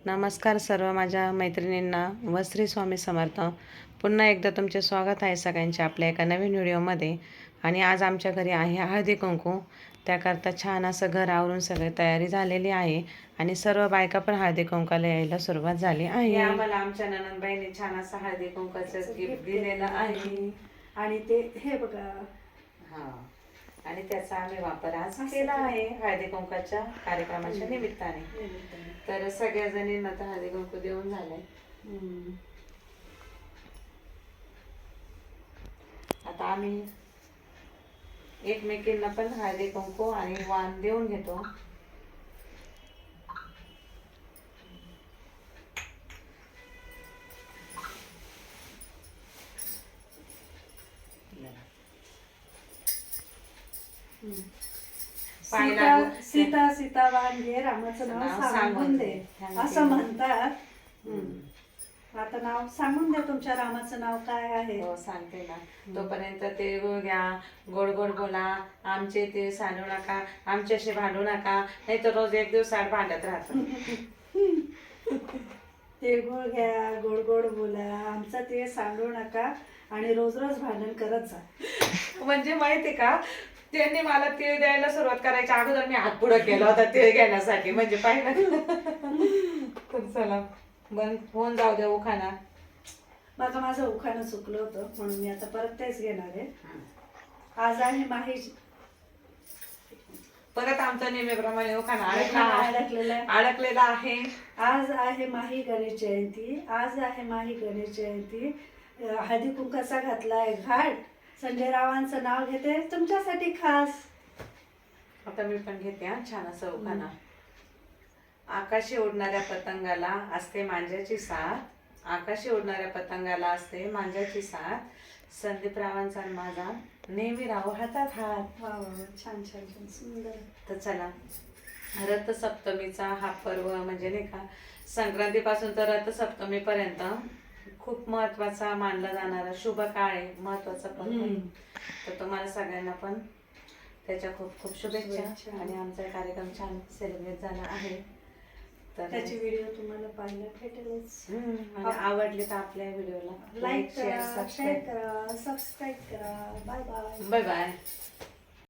नमस्कार सर्व माझ्या मैत्रिणींना व श्री स्वामी समर्थ. पुन्हा एकदा तुमचे स्वागत आहे सगळ्यांचे आपल्या एका नवीन व्हिडिओमध्ये. आणि आज आमच्या घरी आहे हळदी कुंकू. त्याकरता छान असं घर आवरून सगळी तयारी झालेली आहे आणि सर्व बायका पण हळदी कुंकाला यायला सुरुवात झाली आहे. आम्हाला आमच्या ननंदबाईने छान असं हळदी कुंकाचं गिफ्ट दिलेलं आहे आणि ते हे बघा. हां, आणि त्याचा आम्ही वापर आज केला आहे हळदी कुंकाच्या कार्यक्रमाच्या निमित्ताने. तर सगळ्या जणींना तर हळदी कुंकू देऊन झाले. आता आम्ही एकमेकींना पण हळदी कुंकू आणि वाण देऊन घेतो. सीता सीता वाण घे रामाचं नाव सांगून दे असं म्हणतात. आता नाव सांगून दे, तुमच्या रामाचं नाव काय आहे? हो सांगते ना. तोपर्यंत ते घ्या, गोड गोड बोला, आमचे ते सांडू नका, आमच्याशी भांडू नका, नाही तर रोज एक दिवस आड भांडत राहतात. तिळगुळ घ्या, गोड गोड बोला, आमचं ते सांडू नका आणि रोज रोज भांडण करत जा. म्हणजे माहिती का, त्यांनी मला तीळ द्यायला सुरुवात करायच्या अगोदर मी हात पुढे केला होता तीळ घेण्यासाठी. म्हणजे पाहिलं. तर चला बंद होऊन जाऊ दे उखाणा. माझं उखाणं चुकलं होतं म्हणून मी आता परत तेच घेणार आहे. आज आहे माही. परत आमचा नेहमीप्रमाणे उखाणा अडकलेला आहे. आज आहे माही गणेश जयंती, आज आहे माही गणेश जयंती. हळदी कुंकाचा घातलाय घाट, संजय रावांचं नाव घेते तुमच्यासाठी खास. आता मी पण घेते हा छान असं उखाणा. आकाशी उडणाऱ्या पतंगाला असते मांज्याची साथ, आकाशी उडणाऱ्या पतंगाला असते मांज्याची साथ, संदीप रावांचा माझा नेहमी राहू हातात हात. छान छान छान सुंदर. तर चला, रथसप्तमीचा हा पर्व म्हणजे नाही का, संक्रांतीपासून तर रथसप्तमी पर्यंत खूप महत्वाचा मानला जाणारा शुभ काळ आहे, महत्वाचा पर्व आहे. तर तुम्हाला सगळ्यांना पण त्याच्या खूप खूप शुभेच्छा. आणि आमचा कार्यक्रम छान सेलिब्रेट झाला आहे. तर त्याची व्हिडिओ तुम्हाला पाहायला भेटेलच. आवडली तर आपल्या व्हिडिओला लाईक करा, शेअर करा, सबस्क्राईब करा. Bye bye. Bye bye.